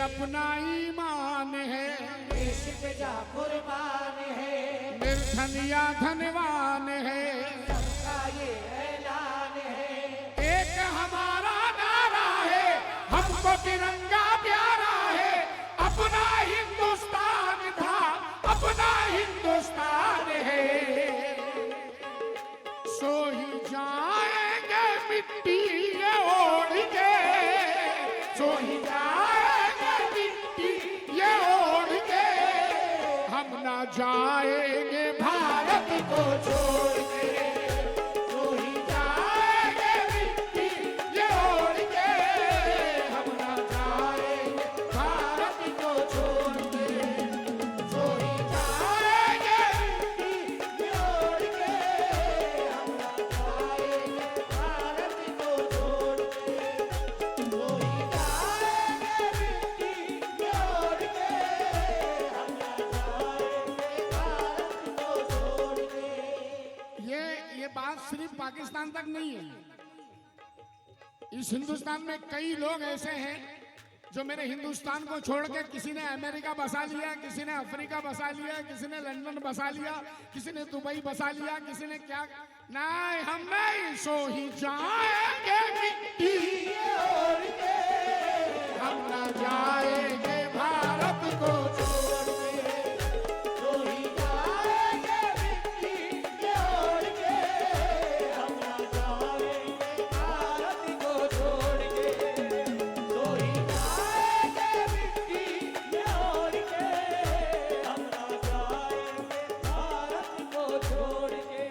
अपना ईमान है, देश पे जा कुर्बान है, निर्धन या धनवान है, सबका ये ऐलान है। एक हमारा नारा है, हमको तिरंगा प्यारा है, अपना हिंदुस्तान था, अपना हिंदुस्तान है। सो ही जाएंगे मिट्टी ये ओढ़ के, सो ही जाएंगे मिट्टी ये ओढ़ के, हम ना जाएंगे भारत को छोड़ के। सो ही जाएंगे मिट्टी ये ओढ़ के, हम ना जाएंगे भारत को छोड़ के। सो ही जाएंगे मिट्टी ये ओढ़ के, हम ना जाएंगे भारत को छोड़ के। सो ही जाएंगे मिट्टी ये ओढ़ के, हम ना जाएंगे भारत को छोड़ के। ये बात सिर्फ पाकिस्तान तक नहीं है। इस हिंदुस्तान में कई लोग ऐसे हैं जो मेरे हिंदुस्तान को छोड़ के किसी ने अमेरिका बसा लिया, किसी ने अफ्रीका बसा लिया, किसी ने लंदन बसा लिया, किसी ने दुबई बसा लिया, किसी ने क्या। नहीं, हम नहीं। सो ही जाएंगे मिट्टी ये ओढ़ के, हम ना जाएंगे भारत को छोड़ के। सो ही जाएंगे मिट्टी ये ओढ़ के, हम ना जाएंगे भारत को छोड़ के। सो ही जाएंगे मिट्टी ये ओढ़ के, हम ना जाएंगे भारत को छोड़ के।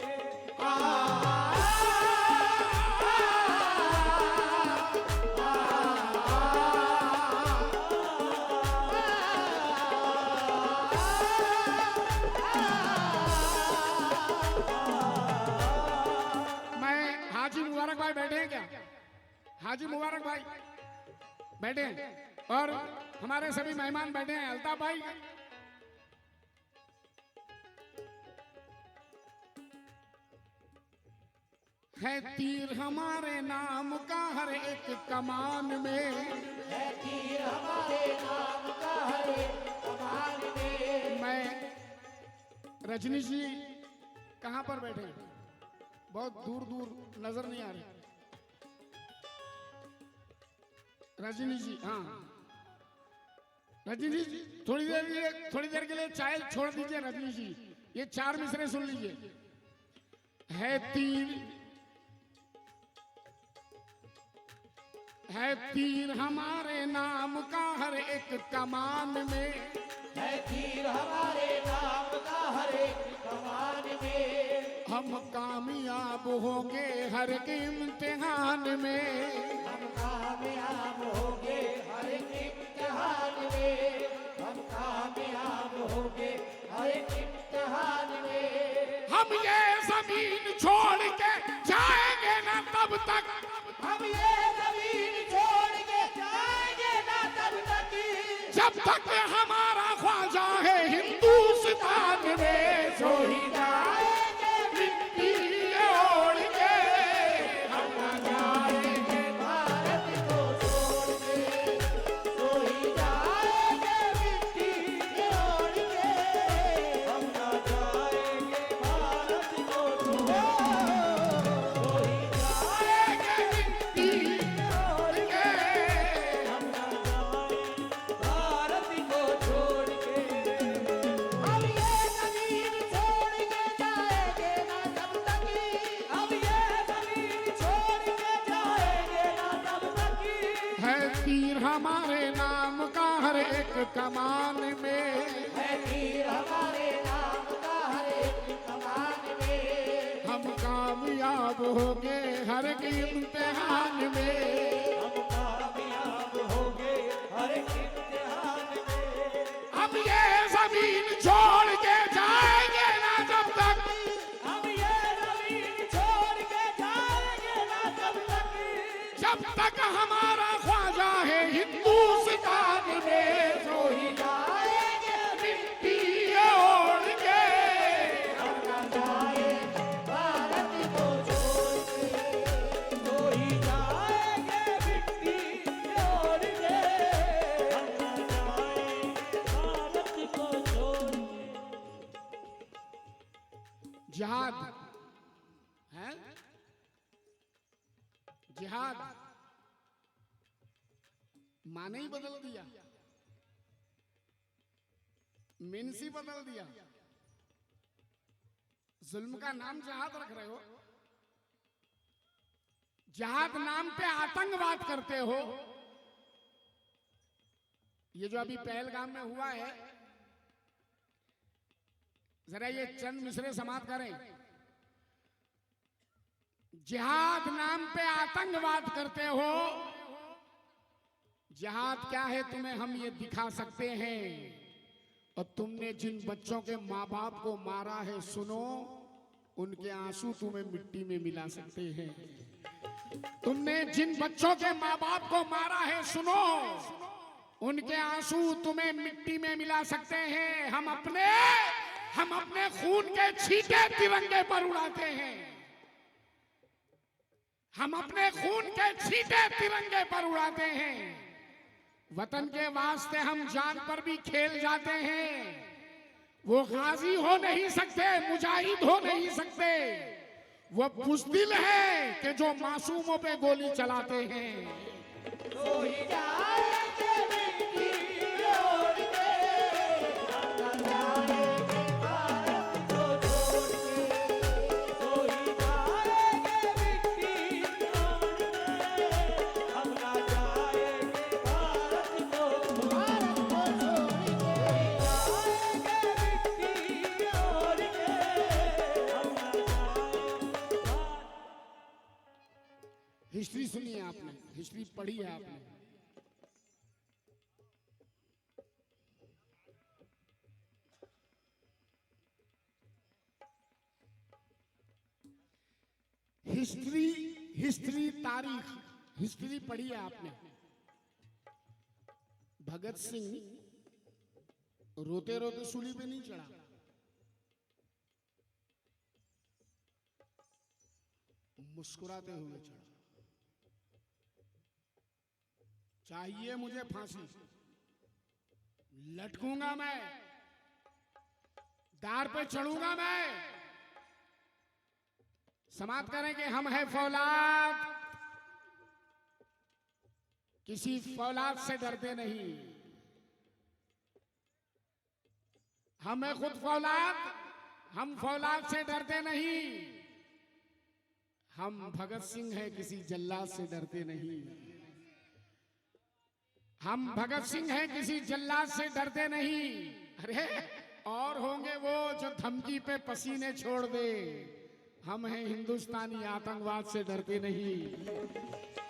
मैं हाजी मुबारक भाई बैठे हैं क्या? हाजी मुबारक भाई बैठे हैं और हमारे सभी मेहमान बैठे हैं। अल्ताफ भाई, है तीर हमारे नाम का हर एक कमान में, है तीर हमारे नाम का हर एक कमान में। मैं रजनी जी कहाँ पर बैठे हैं? बहुत दूर दूर नजर नहीं आ रही। रजनी जी, हाँ रजनी जी, थोड़ी देर के लिए चाय छोड़ दीजिए। रजनी जी, ये 4 मिसरे सुन लीजिए। है तीर हमारे नाम का हर एक कमान में, है तीर हमारे नाम का हर एक कमान में। हम कामयाब होंगे हर एक इम्तिहान में। हम कामयाब होंगे हर एक इम्तिहान में। हम कामयाब होंगे हर एक इम्तिहान में। हम ये जमीन छोड़ के जाएंगे ना तब तक, हम ये जमीन छोड़ के जाएंगे ना तब तक, जब तक हमारा ख्वाजा है हिंदुस्तान में। सो ही जाएंगे मिट्टी ये ओढ़ के, हम ना जाएंगे भारत को छोड़ के। सो ही जाएंगे मिट्टी ये ओढ़ के, हम ना जाएंगे भारत को छोड़ के। सो ही जाएंगे मिट्टी मिट्टी ये ओढ़ के, हम ना जाएंगे भारत को छोड़ के। हम ये जमीन छोड़ के जाएंगे ना तब तक, हम ये जमीन छोड़ के जाएंगे ना तब तक। है तीर हमारे नाम का हर एक कमान में, है तीर हमारे नाम का हर एक कमान में। हम कामयाब होंगे हर एक इम्तिहान में। हम कामयाब होंगे हर एक इम्तिहान में। हम ये जमीन छोड़ के जाएंगे ना जब तक, हम ये जमीन छोड़ के जाएंगे ना तब तक, जब तक हमारा ख्वाजा है हिंदुस्तान में। सो ही जाएंगे मिट्टी ये ओढ़ के, हम ना जाएंगे भारत को छोड़ के। सो ही जाएंगे मिट्टी ये ओढ़ के, हम ना जिहाद है, जिहाद माने ही बदल दिया, मीन्स ही बदल दिया। जुल्म का नाम जिहाद रख रहे हो, जिहाद नाम पे आतंकवाद करते हो। ये जो अभी पहलगाम में हुआ है, जरा ये चंद मिसरे समाप्त करें। जिहाद नाम पे आतंकवाद करते हो। जिहाद क्या है तुम्हें हम ये दिखा सकते हैं। और तुमने जिन बच्चों के माँ बाप को मारा है, सुनो, उनके आंसू तुम्हें मिट्टी में मिला सकते हैं। तुमने जिन बच्चों के माँ बाप को मारा है, सुनो, उनके आंसू तुम्हें मिट्टी में मिला सकते हैं। हम अपने खून के छींटे तिरंगे पर उड़ाते हैं। हम अपने खून के छींटे तिरंगे पर उड़ाते हैं। वतन के वास्ते हम जान पर भी खेल जाते हैं। वो गाजी हो नहीं सकते, मुजाहिद हो नहीं सकते। वो बुज़दिल है कि जो मासूमों पे गोली चलाते हैं। तो ही जाएंगे मिट्टी ओढ़ के, हम ना जाएंगे भारत को छोड़ के। तो ही जाएंगे मिट्टी ओढ़ के, हम ना जाएंगे भारत को छोड़ के। जाएंगे मिट्टी ओढ़ के, हम ना जाएंगे भारत। हिस्ट्री सुनी है आपने, हिस्ट्री पढ़ी है आपने। हिस्ट्री तारीख, हिस्ट्री पढ़ी है आपने। भगत सिंह रोते रोते सूली पे नहीं चढ़ा, मुस्कुराते हुए चढ़ा। चाहिए मुझे फांसी, लटकूंगा मैं, दार पे चढ़ूंगा मैं। समाप्त करें कि हम हैं फौलाद, किसी फौलाद से डरते नहीं। हम हैं खुद फौलाद, हम फौलाद से डरते नहीं। हम भगत सिंह हैं, किसी जल्लाद से डरते नहीं। हम भगत सिंह हैं, किसी जल्लाद से डरते नहीं। अरे और होंगे वो जो धमकी पे पसीने छोड़ दे। हम हैं हिंदुस्तानी, आतंकवाद से डरते नहीं।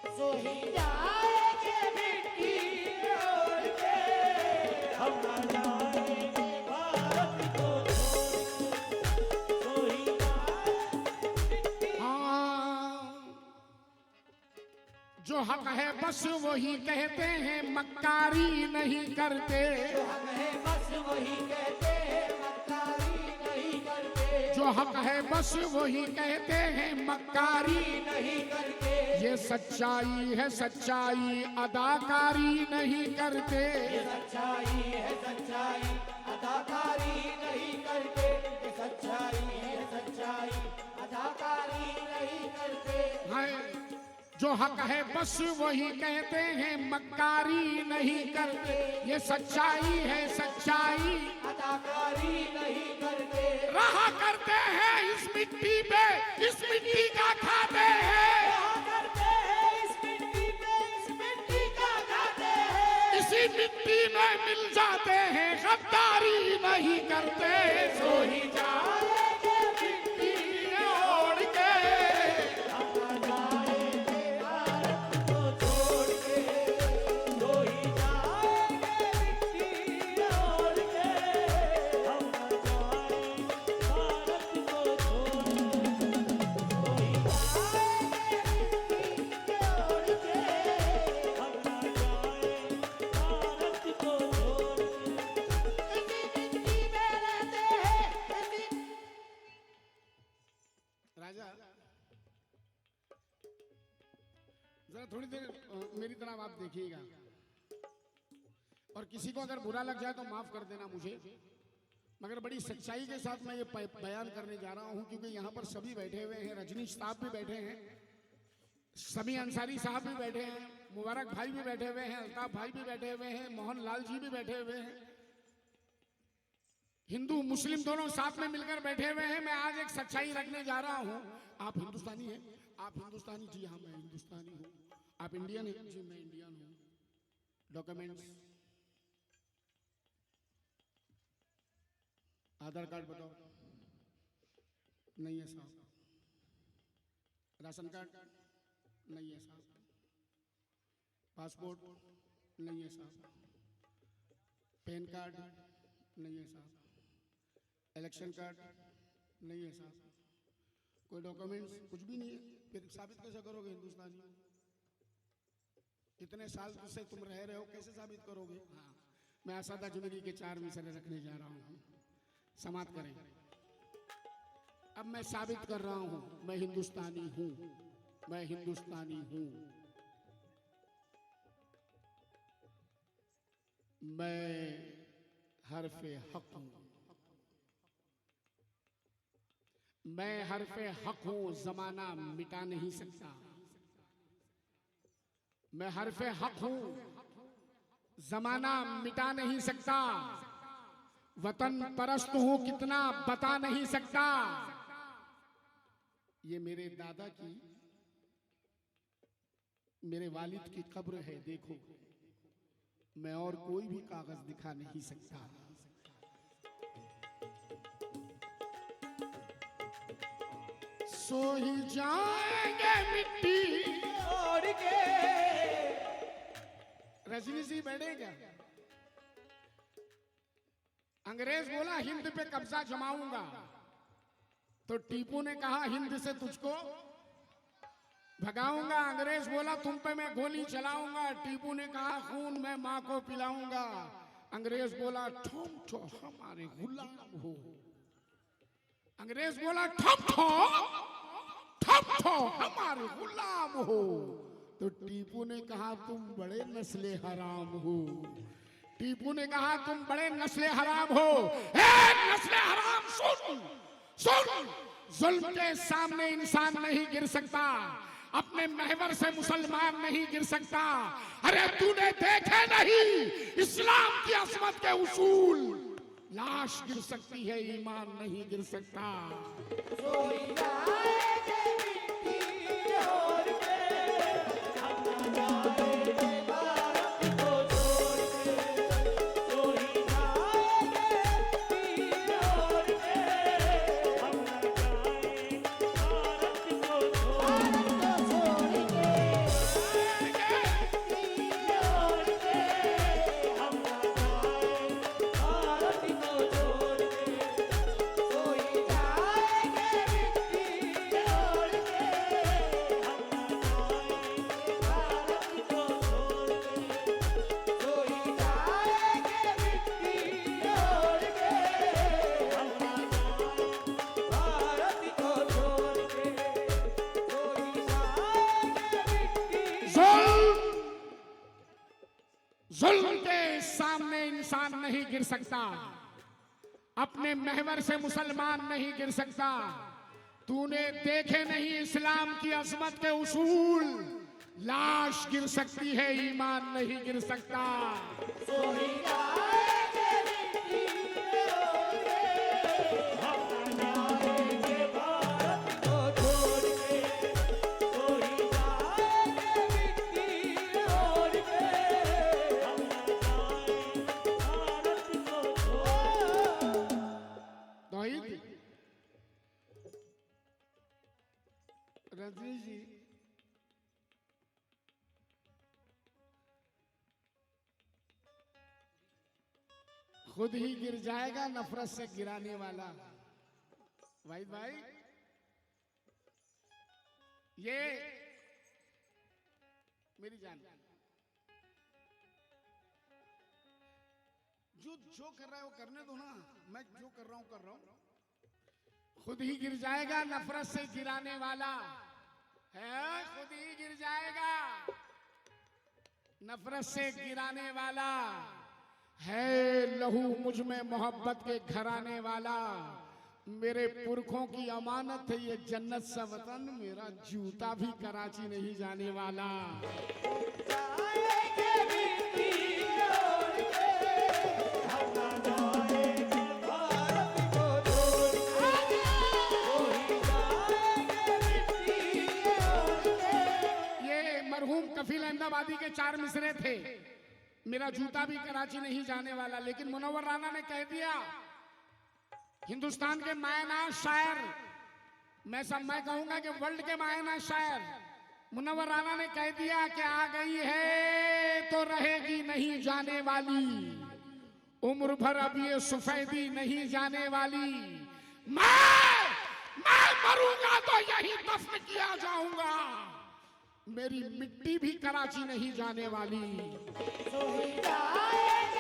सो ही जाएंगे मिट्टी ओढ़ के, हम ना जाएंगे भारत को छोड़ के। सो ही जाएंगे। हाँ, जो हक है बस वही कहते हैं, मक्कारी नहीं करते। जो हक है बस वही कहते हैं, मक्कारी नहीं करते। जो हक है बस वही कहते हैं, मक्कारी नहीं करते। ये सच्चाई है सच्चाई, अदाकारी नहीं करते। ये सच्चाई है सच्चाई, अदाकारी नहीं करते। ये सच्चाई है सच्चाई, अदाकारी नहीं करते। है जो हक है बस वही कहते हैं, मक्कारी नहीं करते। ये सच्चाई है सच्चाई, अदाकारी नहीं करते। रहा करते हैं इस मिट्टी पे, इस मिट्टी का खाते हैं। रहा करते हैं इस मिट्टी पे, इस मिट्टी का खाते हैं। इसी मिट्टी में मिल जाते हैं, गद्दारी नहीं करते। सो ही जाएंगे मिट्टी ओढ़ के, हम ना जाएंगे भारत को छोड़ के। तो ही जाएंगे मिट्टी ओढ़ के, हम ना जाएंगे भारत को छोड़ के। तो ही जाएंगे मिट्टी ओढ़ के, हम ना जाएंगे भारत को छोड़ के। इसी मिट्टी में रहते हैं, इसी राजा जरा थोड़ी देर मेरी तरफ आप देखिएगा, और किसी को अगर बुरा लग जाए तो माफ कर देना मुझे। मगर बड़ी सच्चाई के साथ मैं ये बयान करने जा रहा हूं, क्योंकि यहाँ पर सभी बैठे हुए हैं, रजनीश साहब भी बैठे हैं, समी अंसारी साहब भी बैठे हैं, मुबारक भाई भी बैठे हुए हैं, अल्ताफ भाई भी बैठे हुए हैं, मोहन लाल जी भी बैठे हुए हैं, हिंदू मुस्लिम दोनों साथ में मिलकर बैठे हुए हैं। मैं आज एक सच्चाई रखने जा रहा हूं। आप हिंदुस्तानी हैं? आप हिंदुस्तानी? जी हाँ मैं हिंदुस्तानी हूँ। आप इंडियन हैं? जी मैं इंडियन हूँ। डॉक्यूमेंट्स, आधार कार्ड बताओ। नहीं है साहब। राशन कार्ड नहीं है साहब। पासपोर्ट नहीं है साहब। पैन कार्ड नहीं है साहब। इलेक्शन कार्ड नहीं है साहब। कोई डॉक्यूमेंट्स कुछ भी नहीं है। फिर साबित कैसे करोगे हिंदुस्तानी? इतने साल से तुम रह रहे हो, कैसे साबित करोगे? हाँ, मैं असाद अजमेरी के 4 मिसरे रखने जा रहा हूँ, समाप्त करें। अब मैं साबित कर रहा हूं, मैं हिंदुस्तानी हूं, मैं हिंदुस्तानी हूं। मैं हरफे हक हूं, मैं हरफे हक हूं, जमाना मिटा नहीं सकता। मैं हरफे हक हूं, जमाना मिटा नहीं सकता। वतन परस्त हूं कितना बता नहीं सकता। ये मेरे दादा की, मेरे वालिद की कब्र है, देखो। मैं और कोई भी कागज दिखा नहीं सकता। सो ही जाएंगे मिट्टी छोड़ के। रजनी जी बैठे क्या? अंग्रेज बोला हिंद पे कब्जा जमाऊंगा, तो टीपू ने कहा हिंद से तुझको भगाऊंगा। अंग्रेज बोला तुम पे मैं गोली चलाऊंगा, टीपू ने कहा खून मैं मां को पिलाऊंगा। अंग्रेज बोला ठोम ठो हमारे गुलाम हो। अंग्रेज बोला ठोम ठो हमारे गुलाम हो। तो टीपू ने कहा तुम बड़े नस्ले हराम हो। टीपू ने कहा तुम बड़े नस्ले हराम हो। नस्ले हराम सुन सुन, जुल्म के सामने इंसान नहीं गिर सकता, अपने महवर से मुसलमान नहीं गिर सकता। अरे तूने देखे नहीं इस्लाम की अजमत के उसूल? लाश गिर सकती है, ईमान नहीं गिर सकता। जुल्म के सामने इंसान नहीं गिर सकता, अपने महवर से मुसलमान नहीं गिर सकता। तूने देखे नहीं इस्लाम की अजमत के उसूल? लाश गिर सकती है, ईमान नहीं गिर सकता। रजनी जी, खुद ही गिर जाएगा नफरत से गिराने वाला। वाहिद भाई, ये मेरी जान, जो कर रहा है वो करने दो ना। मैं जो कर रहा हूं। खुद ही गिर जाएगा नफरत से गिराने वाला है, खुद ही गिर जाएगा नफरत से गिराने वाला। है लहू मुझ में मोहब्बत के घराने वाला, मेरे पुरखों की अमानत है ये जन्नत सा वतन, मेरा जूता भी कराची नहीं जाने वाला। जाएंगे मिट्टी छोड़ के, हम ना जाएंगे भारत को छोड़ के। वही जाएंगे मिट्टी छोड़ के। ये मरहूम कफील अहमदाबादी के 4 मिसरे थे, मेरा जूता भी कराची नहीं जाने वाला। लेकिन मुनव्वर राना ने कह दिया, हिंदुस्तान के मायना शायर, मैं कहूंगा कि वर्ल्ड के मायना शायर मुनव्वर राना ने कह दिया कि आ गई है तो रहेगी नहीं जाने वाली, उम्र भर अब ये सफेदी नहीं जाने वाली। मैं मरूंगा तो यही दफन किया जाऊंगा, मेरी मिट्टी भी कराची नहीं जाने वाली। सोई जाएंगे